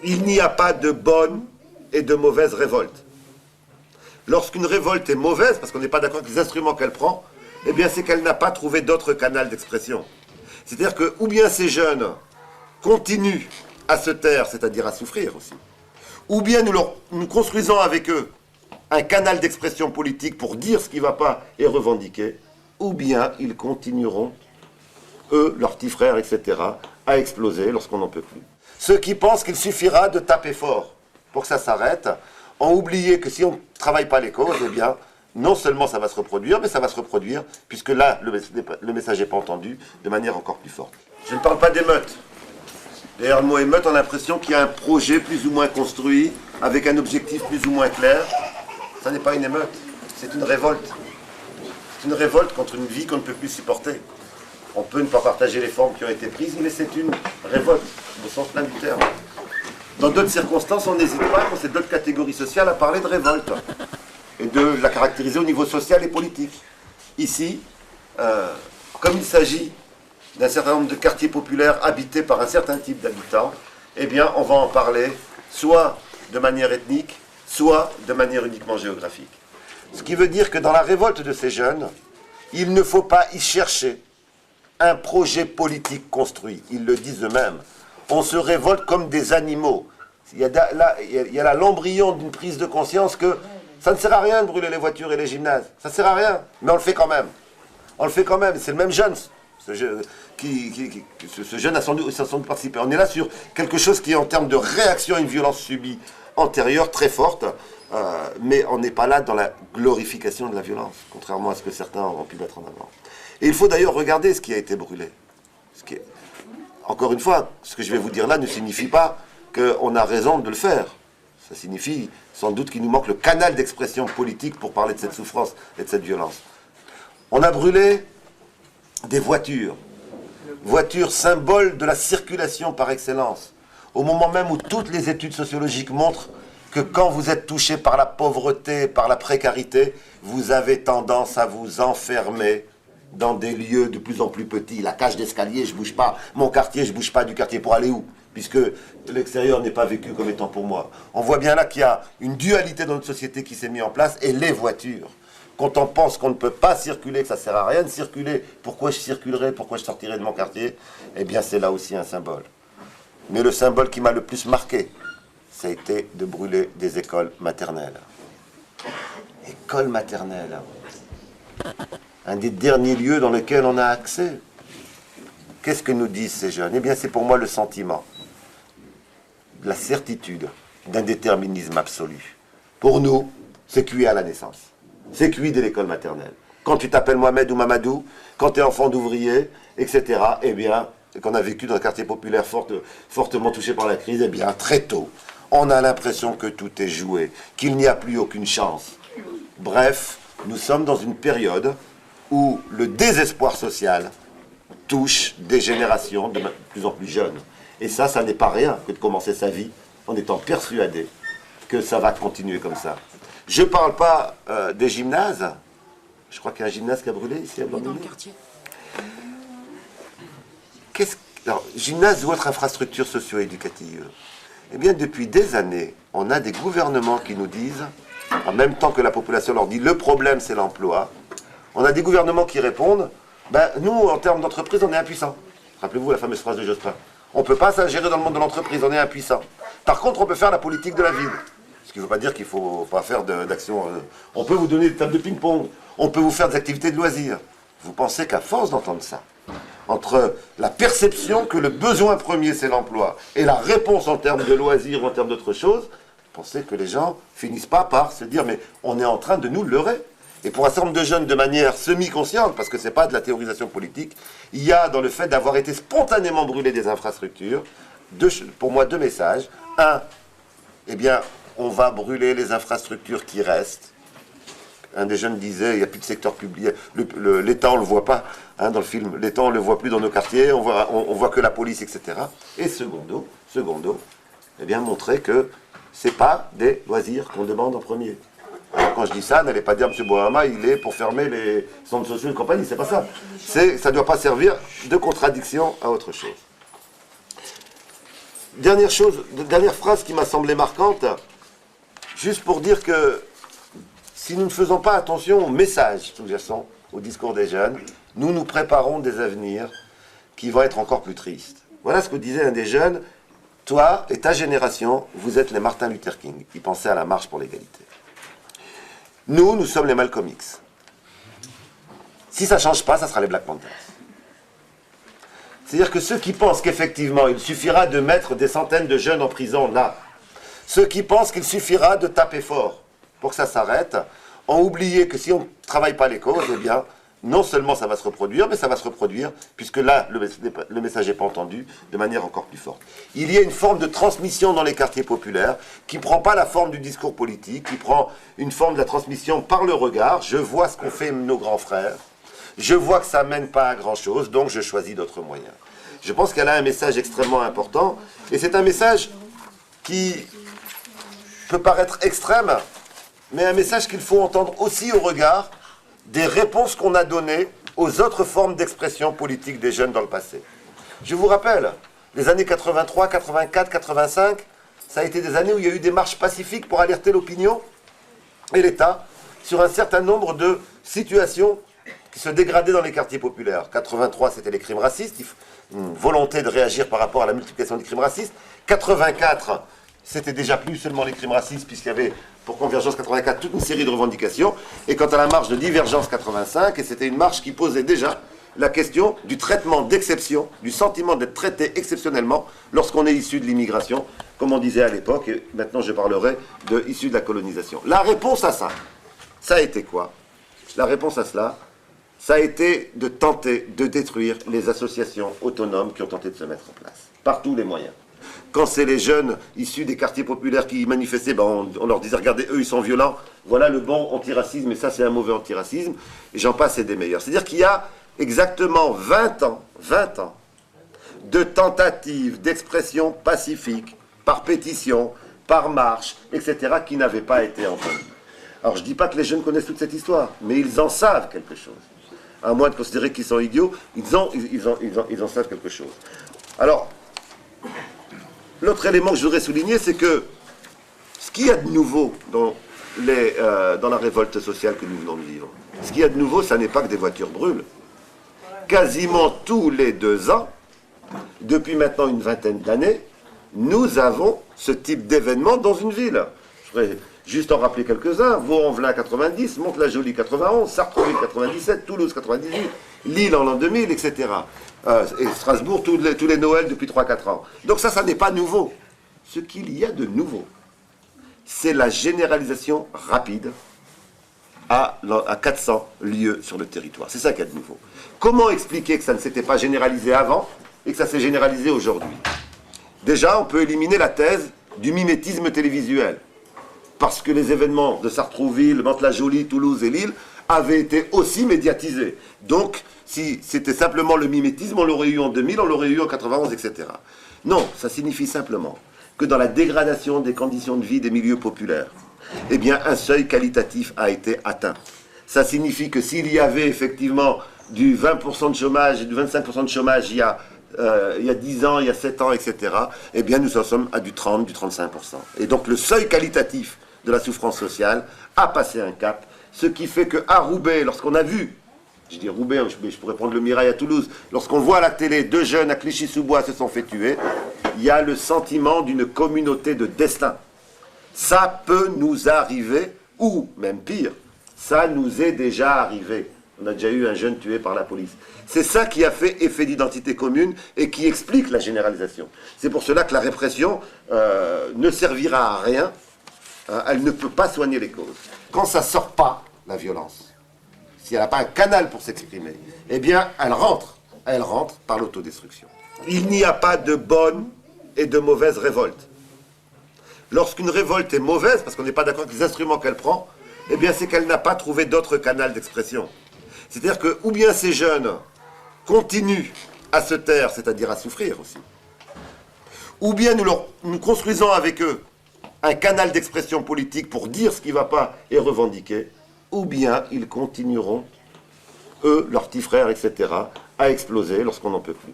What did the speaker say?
Il n'y a pas de bonne et de mauvaise révolte. Lorsqu'une révolte est mauvaise, parce qu'on n'est pas d'accord avec les instruments qu'elle prend, eh bien c'est qu'elle n'a pas trouvé d'autre canal d'expression. C'est-à-dire que, ou bien ces jeunes continuent à se taire, c'est-à-dire à souffrir aussi, ou bien nous construisons avec eux un canal d'expression politique pour dire ce qui ne va pas et revendiquer, ou bien ils continueront, eux, leurs petits frères, etc., à exploser lorsqu'on n'en peut plus. Ceux qui pensent qu'il suffira de taper fort pour que ça s'arrête, ont oublié que si on ne travaille pas les causes, eh bien, non seulement ça va se reproduire, mais ça va se reproduire, puisque là, le message n'est pas entendu, de manière encore plus forte. Je ne parle pas d'émeute. D'ailleurs, le mot émeute, on a l'impression qu'il y a un projet plus ou moins construit, avec un objectif plus ou moins clair. Ça n'est pas une émeute, c'est une révolte. C'est une révolte contre une vie qu'on ne peut plus supporter. On peut ne pas partager les formes qui ont été prises, mais c'est une révolte, au sens plein du terme. Dans d'autres circonstances, on n'hésite pas, quand c'est d'autres catégories sociales, à parler de révolte et de la caractériser au niveau social et politique. Ici, comme il s'agit d'un certain nombre de quartiers populaires habités par un certain type d'habitants, eh bien, on va en parler soit de manière ethnique, soit de manière uniquement géographique. Ce qui veut dire que dans la révolte de ces jeunes, il ne faut pas y chercher un projet politique construit. Ils le disent eux-mêmes. On se révolte comme des animaux. Il y a là l'embryon d'une prise de conscience que ça ne sert à rien de brûler les voitures et les gymnases. Ça ne sert à rien, mais on le fait quand même. On le fait quand même. C'est le même jeune. Ce jeune a sans doute participé. On est là sur quelque chose qui est en termes de réaction à une violence subie antérieure très forte, mais on n'est pas là dans la glorification de la violence, contrairement à ce que certains ont pu mettre en avant. Et il faut d'ailleurs regarder ce qui a été brûlé. Encore une fois, ce que je vais vous dire là ne signifie pas qu'on a raison de le faire. Ça signifie sans doute qu'il nous manque le canal d'expression politique pour parler de cette souffrance et de cette violence. On a brûlé des voitures. Voitures symboles de la circulation par excellence. Au moment même où toutes les études sociologiques montrent que quand vous êtes touché par la pauvreté, par la précarité, vous avez tendance à vous enfermer dans des lieux de plus en plus petits. La cage d'escalier, je ne bouge pas. Mon quartier, je ne bouge pas du quartier pour aller où? Puisque l'extérieur n'est pas vécu comme étant pour moi. On voit bien là qu'il y a une dualité dans notre société qui s'est mise en place, et les voitures. Quand on pense qu'on ne peut pas circuler, que ça ne sert à rien de circuler, pourquoi je circulerai, pourquoi je sortirai de mon quartier? Eh bien, c'est là aussi un symbole. Mais le symbole qui m'a le plus marqué, ça a été de brûler des écoles maternelles. Écoles maternelles. Un des derniers lieux dans lesquels on a accès. Qu'est-ce que nous disent ces jeunes? Eh bien, c'est pour moi le sentiment, la certitude d'un déterminisme absolu. Pour nous, c'est cuit à la naissance. C'est cuit dès l'école maternelle. Quand tu t'appelles Mohamed ou Mamadou, quand tu es enfant d'ouvrier, etc., eh bien, qu'on a vécu dans un quartier populaire fortement touché par la crise, eh bien, très tôt, on a l'impression que tout est joué, qu'il n'y a plus aucune chance. Bref, nous sommes dans une période où le désespoir social touche des générations de plus en plus jeunes. Et ça n'est pas rien que de commencer sa vie en étant persuadé que ça va continuer comme ça. Je ne parle pas des gymnases. Je crois qu'il y a un gymnase qui a brûlé ici à Blanc-Minet. Dans le quartier. Alors, gymnase ou autre infrastructure socio-éducative. Eh bien, depuis des années, on a des gouvernements qui nous disent, en même temps que la population leur dit le problème c'est l'emploi, on a des gouvernements qui répondent, ben, nous, en termes d'entreprise, on est impuissants. Rappelez-vous la fameuse phrase de Jospin. On ne peut pas s'ingérer dans le monde de l'entreprise, on est impuissant. Par contre, on peut faire la politique de la ville. Ce qui ne veut pas dire qu'il ne faut pas faire d'action. On peut vous donner des tables de ping-pong, on peut vous faire des activités de loisirs. Vous pensez qu'à force d'entendre ça, entre la perception que le besoin premier c'est l'emploi et la réponse en termes de loisirs ou en termes d'autre chose, vous pensez que les gens finissent pas par se dire mais on est en train de nous leurrer. Et pour un certain nombre de jeunes de manière semi-consciente, parce que ce n'est pas de la théorisation politique, il y a dans le fait d'avoir été spontanément brûlé des infrastructures, pour moi deux messages. Un, eh bien, on va brûler les infrastructures qui restent. Un des jeunes disait, il n'y a plus de secteur public, l'État on ne le voit pas, hein, dans le film, l'État on ne le voit plus dans nos quartiers, on voit que la police, etc. Et secondo, eh bien, montrer que ce n'est pas des loisirs qu'on demande en premier. Alors quand je dis ça, n'allez pas dire M. Bohama, il est pour fermer les centres sociaux et compagnie, c'est pas ça. Ça ne doit pas servir de contradiction à autre chose. dernière phrase qui m'a semblé marquante, juste pour dire que si nous ne faisons pas attention aux messages sous-jacents au discours des jeunes, nous nous préparons des avenirs qui vont être encore plus tristes. Voilà ce que disait un des jeunes. Toi et ta génération, vous êtes les Martin Luther King. Ils pensaient à la marche pour l'égalité. Nous sommes les Malcolm X. Si ça ne change pas, ça sera les Black Panthers. C'est-à-dire que ceux qui pensent qu'effectivement, il suffira de mettre des centaines de jeunes en prison, là, ceux qui pensent qu'il suffira de taper fort pour que ça s'arrête, ont oublié que si on ne travaille pas les causes, eh bien, non seulement ça va se reproduire, mais ça va se reproduire, puisque là, le message n'est pas entendu, de manière encore plus forte. Il y a une forme de transmission dans les quartiers populaires, qui ne prend pas la forme du discours politique, qui prend une forme de la transmission par le regard. Je vois ce qu'ont fait nos grands frères, je vois que ça ne mène pas à grand-chose, donc je choisis d'autres moyens. Je pense qu'elle a un message extrêmement important, et c'est un message qui peut paraître extrême, mais un message qu'il faut entendre aussi au regard des réponses qu'on a données aux autres formes d'expression politique des jeunes dans le passé. Je vous rappelle, les années 83, 84, 85, ça a été des années où il y a eu des marches pacifiques pour alerter l'opinion et l'État sur un certain nombre de situations qui se dégradaient dans les quartiers populaires. 83, c'était les crimes racistes, une volonté de réagir par rapport à la multiplication des crimes racistes. 84, c'était déjà plus seulement les crimes racistes, puisqu'il y avait pour Convergence 84 toute une série de revendications. Et quant à la marche de Divergence 85, et c'était une marche qui posait déjà la question du traitement d'exception, du sentiment d'être traité exceptionnellement lorsqu'on est issu de l'immigration, comme on disait à l'époque, et maintenant je parlerai de issu de la colonisation. La réponse à ça a été quoi? La réponse à cela, ça a été de tenter de détruire les associations autonomes qui ont tenté de se mettre en place, par tous les moyens. Quand c'est les jeunes issus des quartiers populaires qui manifestaient, on leur disait, regardez, eux, ils sont violents, voilà le bon antiracisme, et ça, c'est un mauvais antiracisme, et j'en passe, c'est des meilleurs. C'est-à-dire qu'il y a exactement 20 ans de tentatives d'expression pacifique, par pétition, par marche, etc., qui n'avaient pas été entendues. Alors, je ne dis pas que les jeunes connaissent toute cette histoire, mais ils en savent quelque chose. À moins de considérer qu'ils sont idiots, ils en savent quelque chose. Alors, l'autre élément que je voudrais souligner, c'est que ce qu'il y a de nouveau dans la révolte sociale que nous venons de vivre, ce qu'il y a de nouveau, ça n'est pas que des voitures brûlent. Quasiment tous les 2 ans, depuis maintenant une vingtaine d'années, nous avons ce type d'événement dans une ville. Je voudrais juste en rappeler quelques-uns. Vaux-en-Velin 90, Mantes-la-Jolie 91, Sartrouville 97, Toulouse 98, Lille en l'an 2000, etc. Et Strasbourg, tous les Noëls depuis 3-4 ans. Donc ça n'est pas nouveau. Ce qu'il y a de nouveau, c'est la généralisation rapide à 400 lieux sur le territoire. C'est ça qu'il y a de nouveau. Comment expliquer que ça ne s'était pas généralisé avant et que ça s'est généralisé aujourd'hui? Déjà, on peut éliminer la thèse du mimétisme télévisuel. Parce que les événements de Sartrouville, Mantes-la-Jolie, Toulouse et Lille avaient été aussi médiatisés. Donc, si c'était simplement le mimétisme, on l'aurait eu en 2000, on l'aurait eu en 91, etc. Non, ça signifie simplement que dans la dégradation des conditions de vie des milieux populaires, eh bien, un seuil qualitatif a été atteint. Ça signifie que s'il y avait effectivement du 20% de chômage et du 25% de chômage il y a 10 ans, il y a 7 ans, etc., eh bien, nous en sommes à du 30, du 35%. Et donc, le seuil qualitatif de la souffrance sociale a passé un cap, ce qui fait qu'à Roubaix, lorsqu'on a vu, je dis Roubaix, je pourrais prendre le Mirail à Toulouse, lorsqu'on voit à la télé 2 jeunes à Clichy-sous-Bois se sont fait tuer, il y a le sentiment d'une communauté de destin. Ça peut nous arriver, ou même pire, ça nous est déjà arrivé. On a déjà eu un jeune tué par la police. C'est ça qui a fait effet d'identité commune et qui explique la généralisation. C'est pour cela que la répression ne servira à rien. Elle ne peut pas soigner les causes. Quand ça ne sort pas, la violence, si elle n'a pas un canal pour s'exprimer, eh bien, elle rentre par l'autodestruction. Il n'y a pas de bonne et de mauvaise révolte. Lorsqu'une révolte est mauvaise, parce qu'on n'est pas d'accord avec les instruments qu'elle prend, eh bien, c'est qu'elle n'a pas trouvé d'autre canal d'expression. C'est-à-dire que, ou bien ces jeunes continuent à se taire, c'est-à-dire à souffrir aussi, ou bien nous construisons avec eux un canal d'expression politique pour dire ce qui ne va pas et revendiquer, ou bien ils continueront, eux, leurs petits frères, etc., à exploser lorsqu'on n'en peut plus.